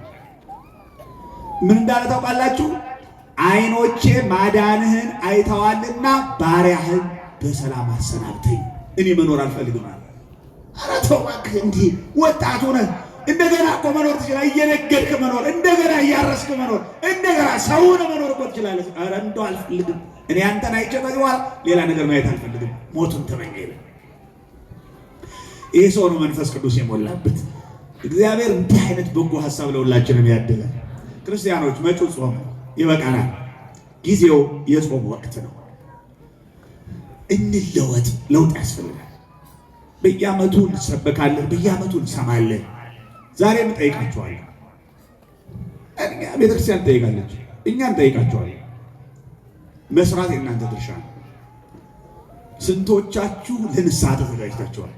ምን እንዳለ ታውቃላችሁ? አይኖቼ ማዳንህን አይተዋልና ባሪያህን በሰላም አሰናብተኝ፣ እኔ መኖር አልፈልግም አለ። ኧረ ተው እባክህ፣ እንዲህ ወጣት ሆነህ እንደገና እኮ መኖር ትችላለህ። እየነገድክ መኖር፣ እንደገና እያረስክ መኖር፣ እንደገና ሰው ሆነህ መኖር እኮ ትችላለህ። ኧረ እንደው አልፈልግም፣ እኔ አንተን አይቼ ከዚህ በኋላ ሌላ ነገር ማየት አልፈልግም፣ ሞቱን ተመኘ ይላል። ይህ ሰው ነው መንፈስ ቅዱስ የሞላበት። እግዚአብሔር እንዲህ አይነት በጎ ሀሳብ ለሁላችንም ያድለ። ክርስቲያኖች መጪው ጾም ይበቃናል። ጊዜው የጾም ወቅት ነው። እንለወጥ። ለውጥ ያስፈልጋል። በየዓመቱ እንሰበካለን፣ በየዓመቱ እንሰማለን። ዛሬ እንጠይቃቸዋለን። እኛ ቤተክርስቲያን ትጠይቃለች፣ እኛ እንጠይቃቸዋለን። መስራት የእናንተ ድርሻ ነው። ስንቶቻችሁ ለንስሐ ተዘጋጅታችኋል?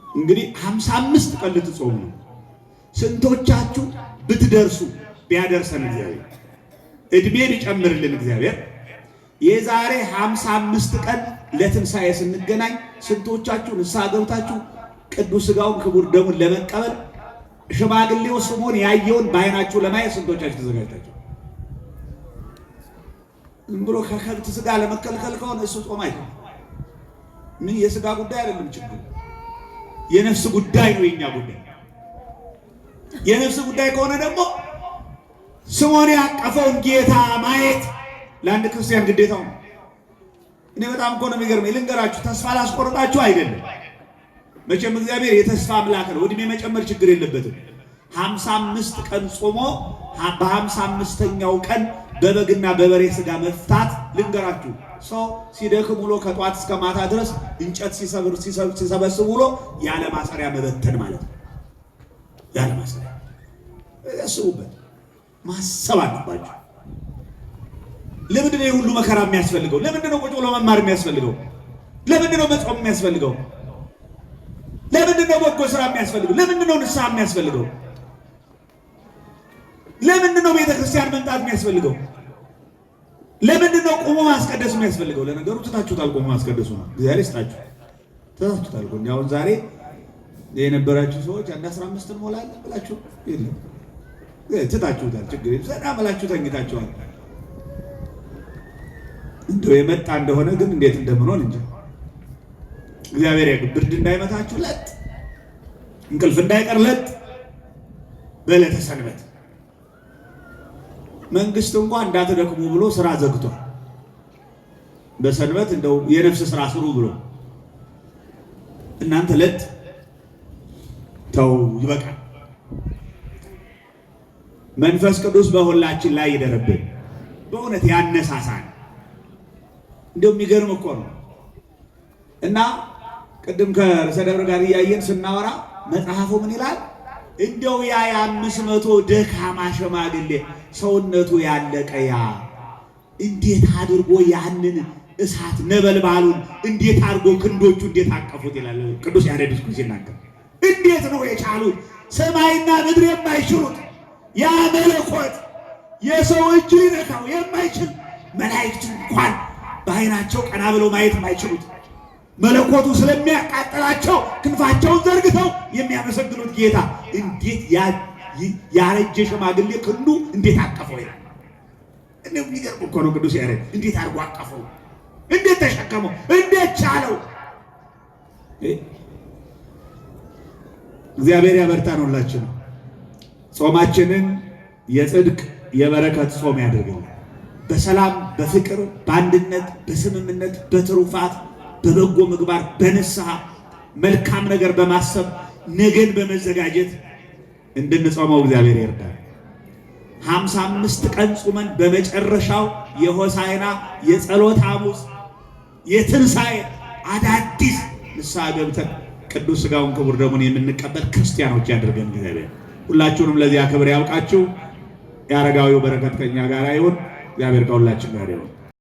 እንግዲህ 55 ቀን ልትጾሙ ነው። ስንቶቻችሁ ብትደርሱ ቢያደርሰን እግዚአብሔር እድሜ ቢጨምርልን እግዚአብሔር የዛሬ 55 ቀን ለትንሣኤ ስንገናኝ ስንቶቻችሁ ንስሐ ገብታችሁ ቅዱስ ሥጋውን ክቡር ደሙን ለመቀበል ሽማግሌው ስምዖን ያየውን በዓይናችሁ ለማየት ስንቶቻችሁ ተዘጋጅታችሁ? ዝም ብሎ ከከብት ሥጋ ለመከልከል ከሆነ እሱ ጾም አይደለም። ምን የሥጋ ጉዳይ አይደለም ችግሩ፣ የነፍስ ጉዳይ ነው። የኛ ጉዳይ የነፍስ ጉዳይ ከሆነ ደግሞ ስምዖን ያቀፈውን ጌታ ማየት ለአንድ ክርስቲያን ግዴታው ነው። እኔ በጣም እኮ ነው የሚገርመኝ። ልንገራችሁ፣ ተስፋ ላስቆርጣችሁ አይደለም። መቼም እግዚአብሔር የተስፋ አምላክ ነው። እድሜ መጨመር ችግር የለበትም። 55 ቀን ጾሞ በ55ኛው ቀን በበግና በበሬ ሥጋ መፍታት ልንገራችሁ። ሰው ሲደክም ውሎ ከጧት እስከ ማታ ድረስ እንጨት ሲሰበስብ ውሎ ያለ ማሰሪያ መበተን ማለት ነው። ያለ ማሰሪያ ያስቡበት፣ ማሰብ አለባችሁ። ለምንድን ነው ሁሉ መከራ የሚያስፈልገው? ለምንድን ነው ቁጭ ብሎ መማር የሚያስፈልገው? ለምንድን ነው መጾም የሚያስፈልገው? ለምንድን ነው በጎ ስራ የሚያስፈልገው? ለምንድን ነው ንስሐ የሚያስፈልገው? ለምንድን ነው ቤተ ክርስቲያን መምጣት የሚያስፈልገው? ለምንድን ነው ቆሞ ማስቀደስ የሚያስፈልገው? ለነገሩ ትታችሁታል። ቆሞ ማስቀደሱ ነው እግዚአብሔር ይስጣችሁ። ትታችሁታል። አሁን ዛሬ የነበራችሁ ሰዎች 15 እንሞላለን ብላችሁ የለም ትታችሁታል። ችግር የለም። ዘና ብላችሁ ተኝታችኋል። እንደው የመጣ እንደሆነ ግን እንዴት እንደምንሆን እንጂ እግዚአብሔር ያውቃል። ብርድ እንዳይመታችሁ ለጥ፣ እንቅልፍ እንዳይቀርለጥ በዕለተ ሰንበት መንግስት እንኳን እንዳትደክሙ ብሎ ስራ ዘግቷል። በሰንበት እንደው የነፍስ ስራ ስሩ ብሎ እናንተ ለጥ ተው፣ ይበቃል። መንፈስ ቅዱስ በሁላችን ላይ ይደረብን፣ በእውነት ያነሳሳል። እንደው የሚገርም እኮ ነው። እና ቅድም ከርዕሰ ደብር ጋር እያየን ስናወራ መጽሐፉ ምን ይላል? እንደው ያ 500 ደካማ ሽማግሌ ሰውነቱ ያለቀ ያ እንዴት አድርጎ ያንን እሳት ነበልባሉን እንዴት አድርጎ ክንዶቹ እንዴት አቀፉት ይላል ቅዱስ ያሬድ ሲናገር። እንዴት ነው የቻሉት? ሰማይና ምድር የማይችሉት ያ መለኮት የሰው እጅ ሊነካው የማይችል መላእክት እንኳን በዓይናቸው ቀና ብለው ማየት የማይችሉት መለኮቱ ስለሚያቃጥላቸው ክንፋቸውን ዘርግተው የሚያመሰግኑት ጌታ እንዴት ያረጀ ሽማግሌ ክንዱ እንዴት አቀፈው ይላል። እንደው የሚገርም እኮ ነው። ቅዱስ ያሬድ እንዴት አድርጎ አቀፈው፣ እንዴት ተሸከመው፣ እንዴት ቻለው። እግዚአብሔር ያበርታን ሁላችን። ጾማችንን የጽድቅ የበረከት ጾም ያደርግልን። በሰላም በፍቅር በአንድነት በስምምነት በትሩፋት በበጎ ምግባር በንስሐ መልካም ነገር በማሰብ ነገን በመዘጋጀት እንድንጾመው እግዚአብሔር ይርዳል። 55 ቀን ጾመን በመጨረሻው የሆሳዕና የጸሎተ ሐሙስ የትንሣኤ አዳዲስ ንስሐ ገብተን ቅዱስ ሥጋውን ክቡር ደሙን የምንቀበል ክርስቲያኖች ያድርገን እግዚአብሔር። ሁላችሁንም ለዚያ ክብር ያብቃችሁ። የአረጋዊው በረከት ከኛ ጋር ይሁን። እግዚአብሔር ከሁላችን ጋር ይሁን።